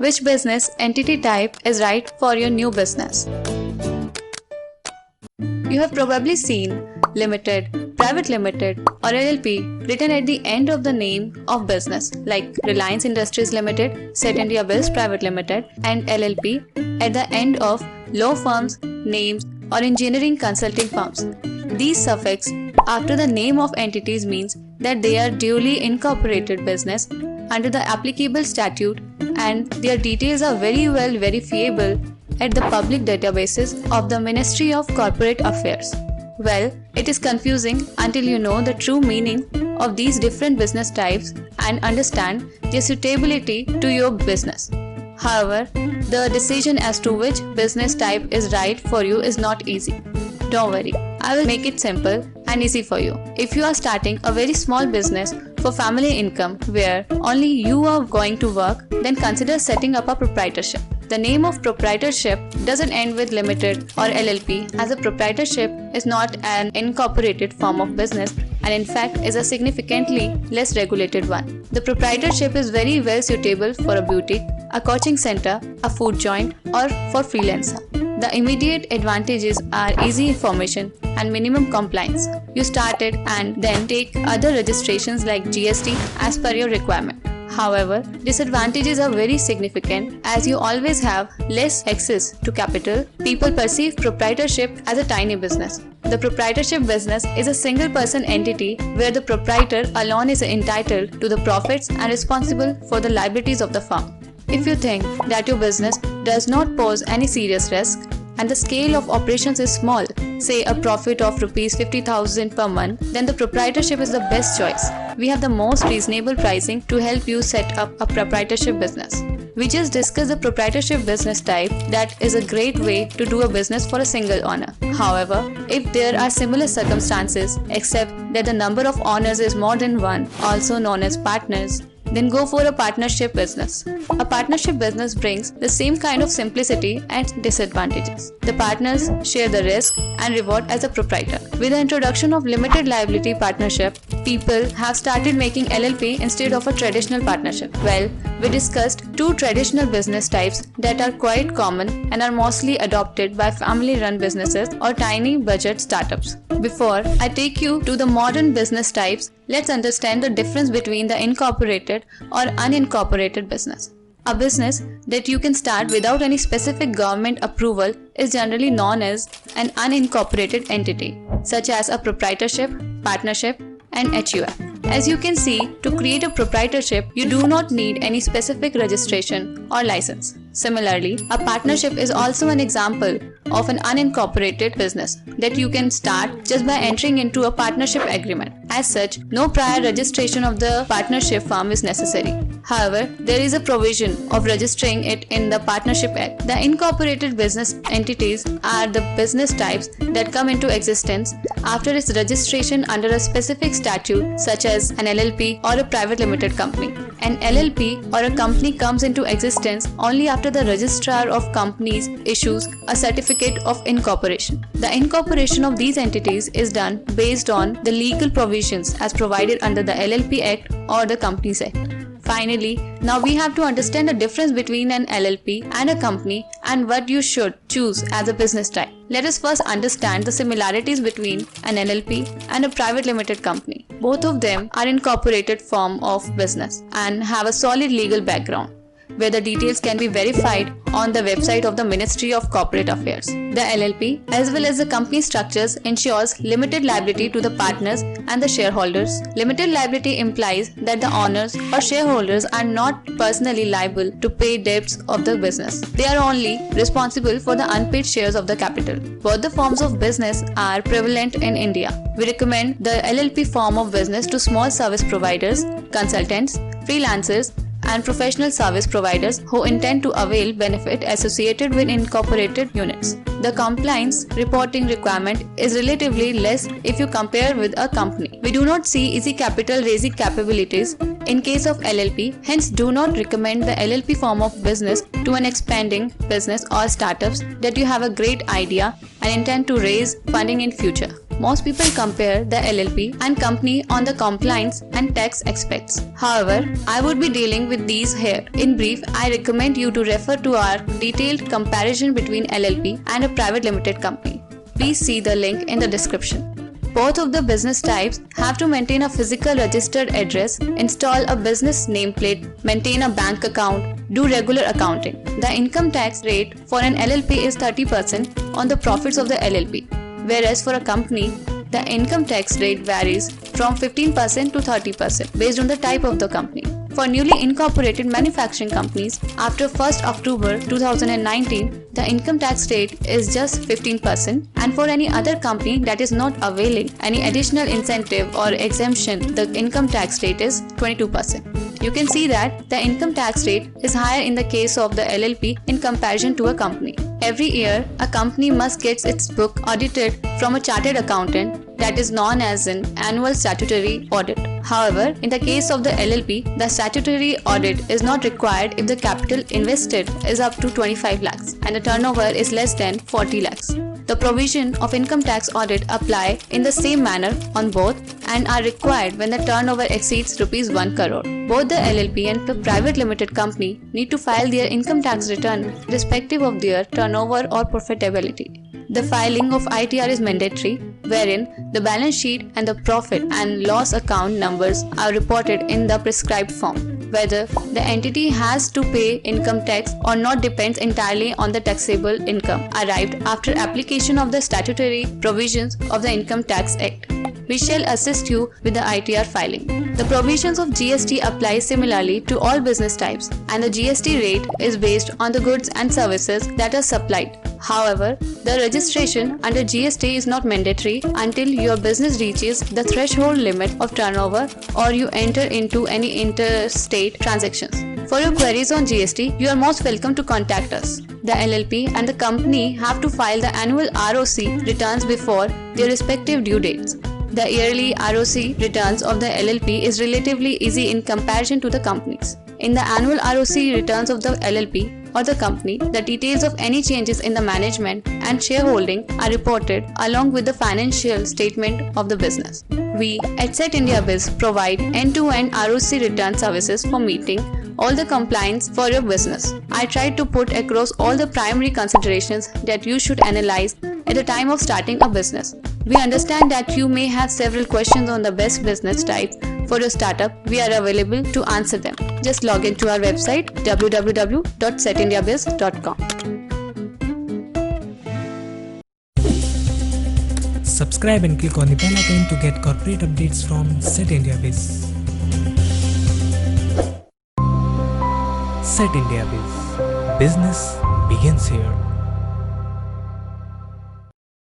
which business entity type is right for your new business. You have probably seen Limited, Private Limited or LLP written at the end of the name of business like Reliance Industries Limited, Set India Bills Private Limited and LLP at the end of law firms, names or engineering consulting firms. These suffix after the name of entities means that they are duly incorporated business under the applicable statute and their details are very well verifiable at the public databases of the Ministry of Corporate Affairs. Well, it is confusing until you know the true meaning of these different business types and understand their suitability to your business. However, the decision as to which business type is right for you is not easy. Don't worry, I will make it simple and easy for you. If you are starting a very small business for family income where only you are going to work, then consider setting up a proprietorship. The name of proprietorship doesn't end with limited or LLP as a proprietorship is not an incorporated form of business and in fact is a significantly less regulated one. The proprietorship is very well suitable for a boutique, a coaching center, a food joint or for freelancer. The immediate advantages are easy information and minimum compliance. You start it and then take other registrations like GST as per your requirement. However, disadvantages are very significant as you always have less access to capital. People perceive proprietorship as a tiny business. The proprietorship business is a single person entity where the proprietor alone is entitled to the profits and responsible for the liabilities of the firm. If you think that your business does not pose any serious risk and the scale of operations is small, say a profit of Rs 50,000 per month, then the proprietorship is the best choice. We have the most reasonable pricing to help you set up a proprietorship business. We just discussed the proprietorship business type that is a great way to do a business for a single owner. However, if there are similar circumstances except that the number of owners is more than one, also known as partners, then go for a partnership business. A partnership business brings the same kind of simplicity and disadvantages. The partners share the risk and reward as a proprietor. With the introduction of limited liability partnership, people have started making LLP instead of a traditional partnership. Well, we discussed two traditional business types that are quite common and are mostly adopted by family-run businesses or tiny budget startups. Before I take you to the modern business types, let's understand the difference between the incorporated or unincorporated business. A business that you can start without any specific government approval is generally known as an unincorporated entity, such as a proprietorship, partnership, and HUF. As you can see, to create a proprietorship, you do not need any specific registration or license. Similarly, a partnership is also an example of an unincorporated business that you can start just by entering into a partnership agreement. As such, no prior registration of the partnership firm is necessary. However, there is a provision of registering it in the Partnership Act. The incorporated business entities are the business types that come into existence after its registration under a specific statute such as an LLP or a private limited company. An LLP or a company comes into existence only after the Registrar of Companies issues a certificate of incorporation. The incorporation of these entities is done based on the legal provisions as provided under the LLP Act or the Companies Act. Finally, now we have to understand the difference between an LLP and a company and what you should choose as a business type. Let us first understand the similarities between an LLP and a private limited company. Both of them are incorporated form of business and have a solid legal background, where the details can be verified on the website of the Ministry of Corporate Affairs. The LLP, as well as the company structures, ensures limited liability to the partners and the shareholders. Limited liability implies that the owners or shareholders are not personally liable to pay debts of the business. They are only responsible for the unpaid shares of the capital. Both the forms of business are prevalent in India. We recommend the LLP form of business to small service providers, consultants, freelancers, and professional service providers who intend to avail benefit associated with incorporated units. The compliance reporting requirement is relatively less if you compare with a company. We do not see easy capital raising capabilities in case of LLP, hence do not recommend the LLP form of business to an expanding business or startups that you have a great idea and intend to raise funding in future. most people compare the LLP and company on the compliance and tax aspects. However, I would be dealing with these here. In brief, I recommend you to refer to our detailed comparison between LLP and a private limited company. Please see the link in the description. Both of the business types have to maintain a physical registered address, install a business nameplate, maintain a bank account, do regular accounting. The income tax rate for an LLP is 30% on the profits of the LLP, whereas for a company, the income tax rate varies from 15% to 30% based on the type of the company. For newly incorporated manufacturing companies, after 1st October 2019, the income tax rate is just 15%, and for any other company that is not availing any additional incentive or exemption, the income tax rate is 22%. You can see that the income tax rate is higher in the case of the LLP in comparison to a company. Every year, a company must get its book audited from a chartered accountant, that is known as an annual statutory audit. However, in the case of the LLP, the statutory audit is not required if the capital invested is up to 25 lakhs and the turnover is less than 40 lakhs. The provision of income tax audit apply in the same manner on both and are required when the turnover exceeds Rs 1 crore. Both the LLP and the private limited company need to file their income tax return respective of their turnover or profitability. The filing of ITR is mandatory, wherein the balance sheet and the profit and loss account numbers are reported in the prescribed form. Whether the entity has to pay income tax or not depends entirely on the taxable income arrived after application of the statutory provisions of the Income Tax Act. We shall assist you with the ITR filing. The provisions of GST apply similarly to all business types, and the GST rate is based on the goods and services that are supplied. However, the registration under GST is not mandatory until your business reaches the threshold limit of turnover or you enter into any interstate transactions. For your queries on GST, you are most welcome to contact us. The LLP and the company have to file the annual ROC returns before their respective due dates. The yearly ROC returns of the LLP is relatively easy in comparison to the companies. In the annual ROC returns of the LLP or the company, the details of any changes in the management and shareholding are reported along with the financial statement of the business. We at Set India Biz provide end-to-end ROC return services for meeting all the compliance for your business. I tried to put across all the primary considerations that you should analyze at the time of starting a business. We understand that you may have several questions on the best business type for your startup. We are available to answer them. Just log into our website www.setindiabiz.com. Subscribe and click on the bell icon to get corporate updates from Set India Biz. Set India Biz. Business begins here.